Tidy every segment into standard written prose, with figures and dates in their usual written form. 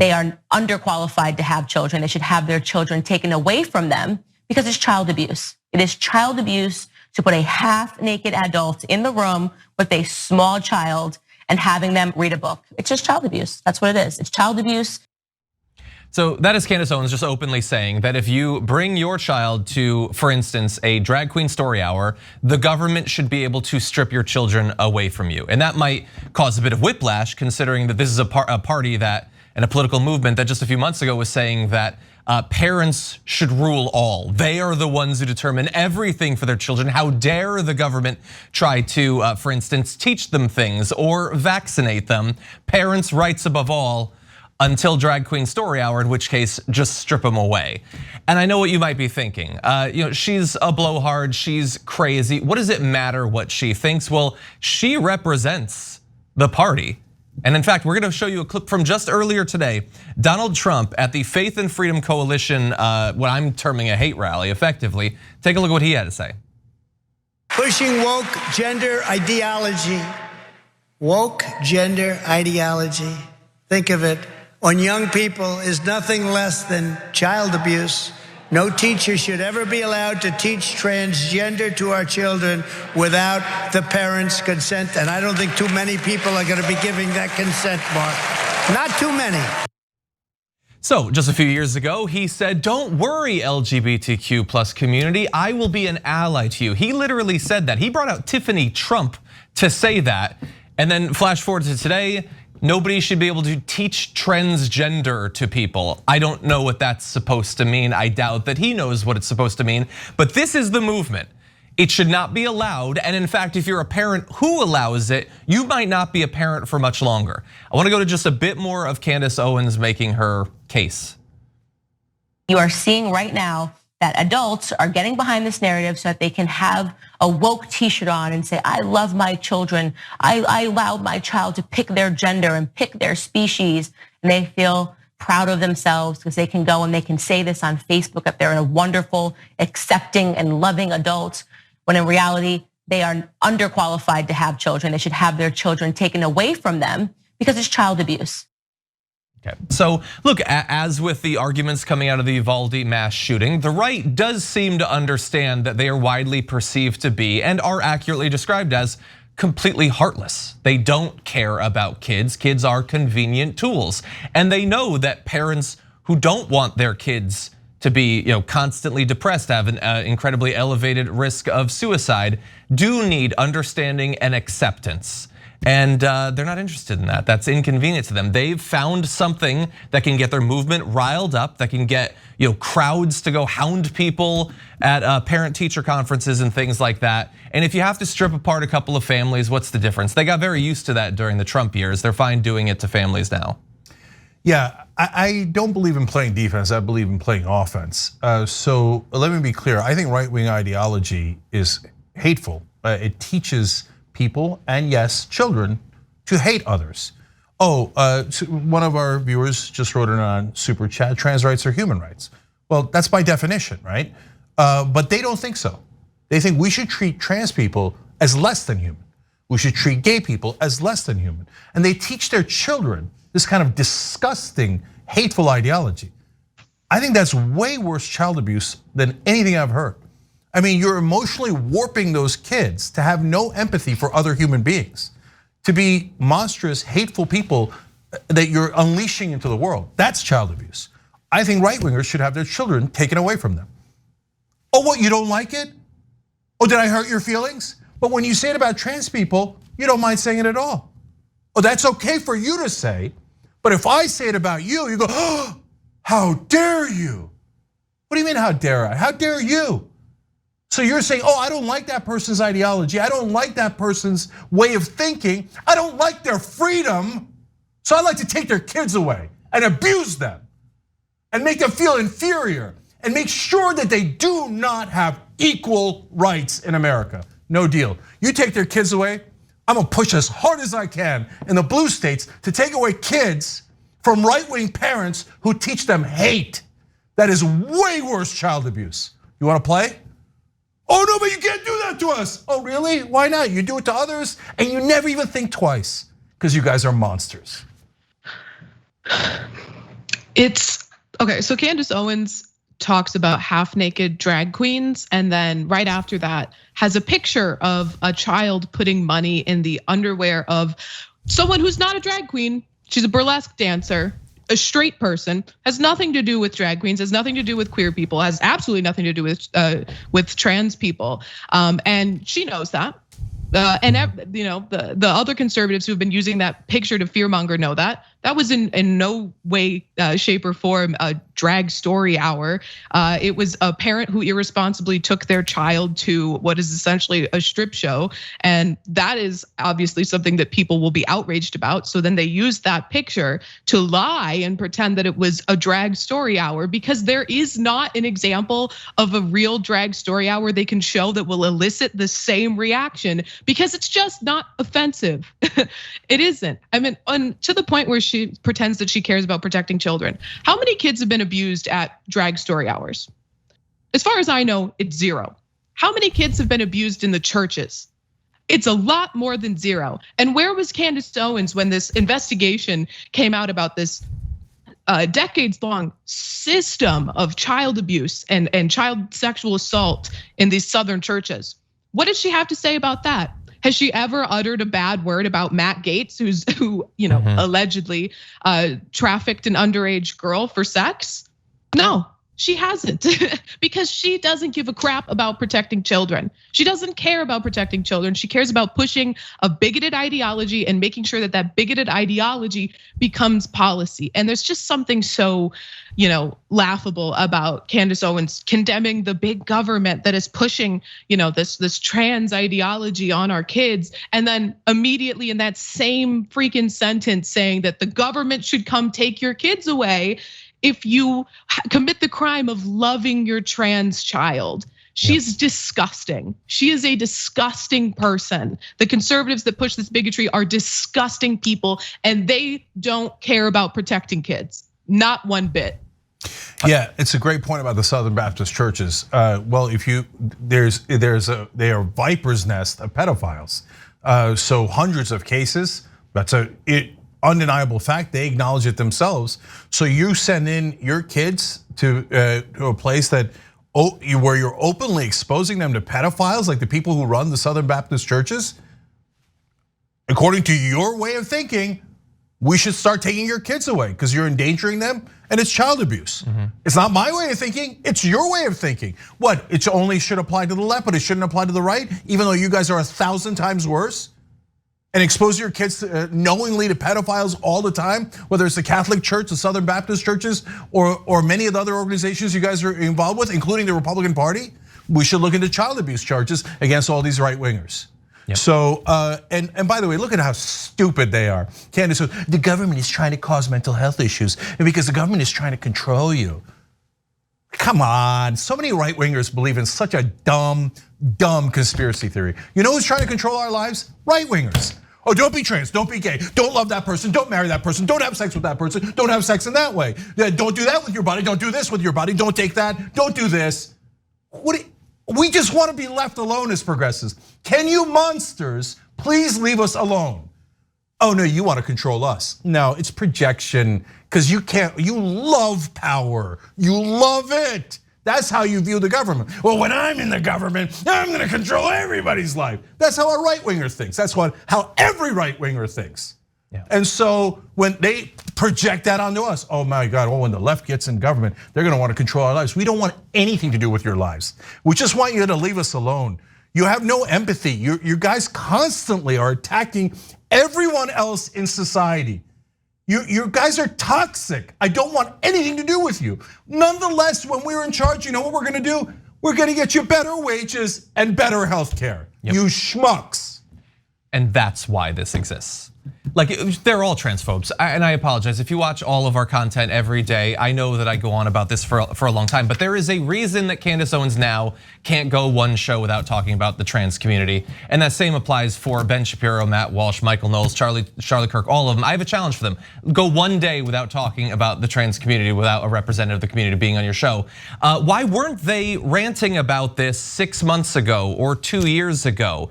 they are underqualified to have children. They should have their children taken away from them because it's child abuse. It is child abuse to put a half-naked adult in the room with a small child and having them read a book. It's just child abuse. That's what it is. It's child abuse. So that is Candace Owens just openly saying that if you bring your child to, for instance, a drag queen story hour, the government should be able to strip your children away from you. And that might cause a bit of whiplash, considering that this is a party that, and a political movement that just a few months ago was saying that parents should rule all. They are the ones who determine everything for their children. How dare the government try to, for instance, teach them things or vaccinate them? Parents' rights above all, until drag queen story hour, in which case just strip them away. And I know what you might be thinking. She's a blowhard, she's crazy. What does it matter what she thinks? Well, she represents the party. And in fact, we're gonna show you a clip from just earlier today. Donald Trump at the Faith and Freedom Coalition, what I'm terming a hate rally, effectively. Take a look at what he had to say. Pushing woke gender ideology. Woke gender ideology. Think of it. On young people is nothing less than child abuse. No teacher should ever be allowed to teach transgender to our children without the parents' consent. And I don't think too many people are gonna be giving that consent, Mark. Not too many. So just a few years ago, he said, don't worry, LGBTQ plus community, I will be an ally to you. He literally said that. He brought out Tiffany Trump to say that. And then flash forward to today, nobody should be able to teach transgender to people. I don't know what that's supposed to mean. I doubt that he knows what it's supposed to mean, but this is the movement. It should not be allowed, and in fact, if you're a parent who allows it, you might not be a parent for much longer. I wanna go to just a bit more of Candace Owens making her case. You are seeing right now that adults are getting behind this narrative so that they can have a woke t-shirt on and say, I love my children. I allowed my child to pick their gender and pick their species. And they feel proud of themselves because they can go and they can say this on Facebook that they're a wonderful, accepting and loving adult, when in reality, they are underqualified to have children. They should have their children taken away from them because it's child abuse. Okay, so look, as with the arguments coming out of the Uvalde mass shooting, the right does seem to understand that they are widely perceived to be and are accurately described as completely heartless. They don't care about kids. Kids are convenient tools. And they know that parents who don't want their kids to be constantly depressed, have an incredibly elevated risk of suicide, do need understanding and acceptance. And they're not interested in that. That's inconvenient to them. They've found something that can get their movement riled up, that can get crowds to go hound people at parent-teacher conferences and things like that. And if you have to strip apart a couple of families, what's the difference? They got very used to that during the Trump years. They're fine doing it to families now. Yeah, I don't believe in playing defense. I believe in playing offense. So let me be clear. I think right-wing ideology is hateful. It teaches people, and yes, children, to hate others. One of our viewers just wrote it on Super Chat, trans rights are human rights. Well, that's by definition, right? But they don't think so. They think we should treat trans people as less than human. We should treat gay people as less than human. And they teach their children this kind of disgusting, hateful ideology. I think that's way worse child abuse than anything I've heard. I mean, you're emotionally warping those kids to have no empathy for other human beings, to be monstrous, hateful people that you're unleashing into the world. That's child abuse. I think right-wingers should have their children taken away from them. Oh, what, you don't like it? Oh, did I hurt your feelings? But when you say it about trans people, you don't mind saying it at all. Oh, that's okay for you to say, but if I say it about you, you go, oh, how dare you? What do you mean, how dare I? How dare you? So you're saying, I don't like that person's ideology. I don't like that person's way of thinking. I don't like their freedom. So I like to take their kids away and abuse them and make them feel inferior and make sure that they do not have equal rights in America. No deal. You take their kids away, I'm gonna push as hard as I can in the blue states to take away kids from right-wing parents who teach them hate. That is way worse child abuse. You wanna play? Oh no, but you can't do that to us. Oh really? Why not? You do it to others and you never even think twice because you guys are monsters. It's okay. So Candace Owens talks about half-naked drag queens, and then right after that has a picture of a child putting money in the underwear of someone who's not a drag queen. She's a burlesque dancer, a straight person, has nothing to do with drag queens, has nothing to do with queer people, has absolutely nothing to do with trans people, and she knows that. And the other conservatives who have been using that picture to fearmonger know that. That was in no way, shape, or form a drag story hour. It was a parent who irresponsibly took their child to what is essentially a strip show. And that is obviously something that people will be outraged about. So then they use that picture to lie and pretend that it was a drag story hour, because there is not an example of a real drag story hour they can show that will elicit the same reaction, because it's just not offensive. It isn't. I mean, to the point where she pretends that she cares about protecting children. How many kids have been abused at drag story hours? As far as I know, it's 0. How many kids have been abused in the churches? It's a lot more than 0. And where was Candace Owens when this investigation came out about this decades-long system of child abuse and child sexual assault in these Southern churches? What does she have to say about that? Has she ever uttered a bad word about Matt Gaetz, who allegedly trafficked an underage girl for sex? No, she hasn't, because she doesn't give a crap about protecting children. She doesn't care about protecting children. She cares about pushing a bigoted ideology and making sure that that bigoted ideology becomes policy. And there's just something so, laughable about Candace Owens condemning the big government that is pushing, this trans ideology on our kids, and then immediately in that same freaking sentence saying that the government should come take your kids away if you commit the crime of loving your trans child. She's disgusting. She is a disgusting person. The conservatives that push this bigotry are disgusting people, and they don't care about protecting kids, not one bit. Yeah, it's a great point about the Southern Baptist churches. Well, they are viper's nest of pedophiles. So hundreds of cases. That's a undeniable fact. They acknowledge it themselves. So you send in your kids to a place that where you're openly exposing them to pedophiles, like the people who run the Southern Baptist churches. According to your way of thinking, we should start taking your kids away because you're endangering them, and it's child abuse. It's not my way of thinking, it's your way of thinking. What, it only should apply to the left, but it shouldn't apply to the right, even though you guys are 1,000 times worse? And expose your kids knowingly to pedophiles all the time, whether it's the Catholic Church, the Southern Baptist churches, or many of the other organizations you guys are involved with, including the Republican Party? We should look into child abuse charges against all these right wingers. Yep. So, and by the way, look at how stupid they are. Candace, the government is trying to cause mental health issues, and because the government is trying to control you. Come on, so many right wingers believe in such a dumb conspiracy theory. You know who's trying to control our lives? Right wingers. Oh, don't be trans, don't be gay, don't love that person, don't marry that person, don't have sex with that person, don't have sex in that way. Don't do that with your body, don't do this with your body, don't take that, don't do this. We just want to be left alone as progressives. Can you monsters please leave us alone? Oh no, you want to control us. No, it's projection, because you love power, you love it. That's how you view the government. Well, when I'm in the government, I'm gonna control everybody's life. That's how a right winger thinks. That's how every right winger thinks. Yeah. And so when they project that onto us, oh my God, when the left gets in government, they're gonna want to control our lives. We don't want anything to do with your lives. We just want you to leave us alone. You have no empathy. You guys constantly are attacking everyone else in society. You guys are toxic. I don't want anything to do with you. Nonetheless, when we're in charge, you know what we're gonna do? We're gonna get you better wages and better healthcare. Yep. You schmucks. And that's why this exists. Like, they're all transphobes, and I apologize. If you watch all of our content every day, I know that I go on about this for a long time, but there is a reason that Candace Owens now can't go one show without talking about the trans community. And that same applies for Ben Shapiro, Matt Walsh, Michael Knowles, Charlie Kirk, all of them. I have a challenge for them. Go one day without talking about the trans community, without a representative of the community being on your show. Why weren't they ranting about this 6 months ago or 2 years ago?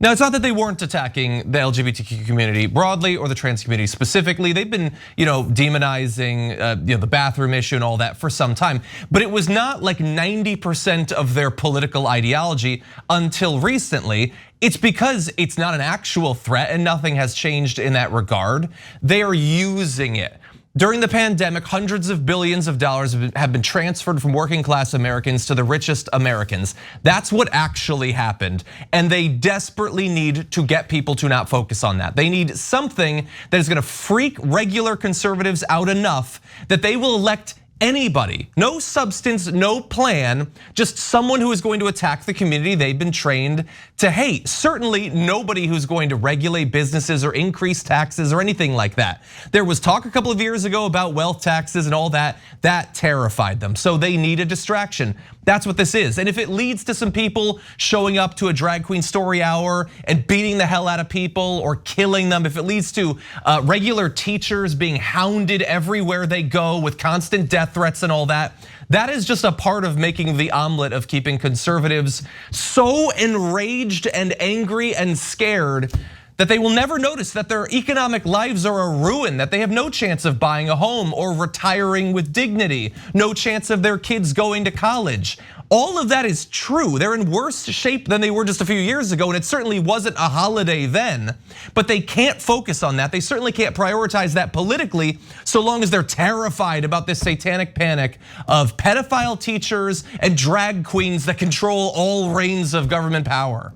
Now, it's not that they weren't attacking the LGBTQ community broadly or the trans community specifically. They've been, demonizing, the bathroom issue and all that for some time. But it was not like 90% of their political ideology until recently. It's because it's not an actual threat and nothing has changed in that regard. They are using it. During the pandemic, hundreds of billions of dollars have been transferred from working class Americans to the richest Americans. That's what actually happened. And they desperately need to get people to not focus on that. They need something that is gonna freak regular conservatives out enough that they will elect anybody, no substance, no plan, just someone who is going to attack the community they've been trained to hate. Certainly nobody who's going to regulate businesses or increase taxes or anything like that. There was talk a couple of years ago about wealth taxes and all that. That terrified them, so they need a distraction. That's what this is. And if it leads to some people showing up to a drag queen story hour and beating the hell out of people or killing them, if it leads to regular teachers being hounded everywhere they go with constant death threats and all that, that is just a part of making the omelet of keeping conservatives so enraged and angry and scared that they will never notice that their economic lives are a ruin, that they have no chance of buying a home or retiring with dignity, no chance of their kids going to college. All of that is true. They're in worse shape than they were just a few years ago, and it certainly wasn't a holiday then. But they can't focus on that. They certainly can't prioritize that politically so long as they're terrified about this satanic panic of pedophile teachers and drag queens that control all reins of government power.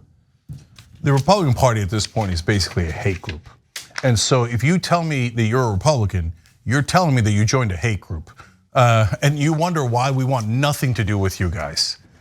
The Republican Party at this point is basically a hate group. And so if you tell me that you're a Republican, you're telling me that you joined a hate group. And you wonder why we want nothing to do with you guys.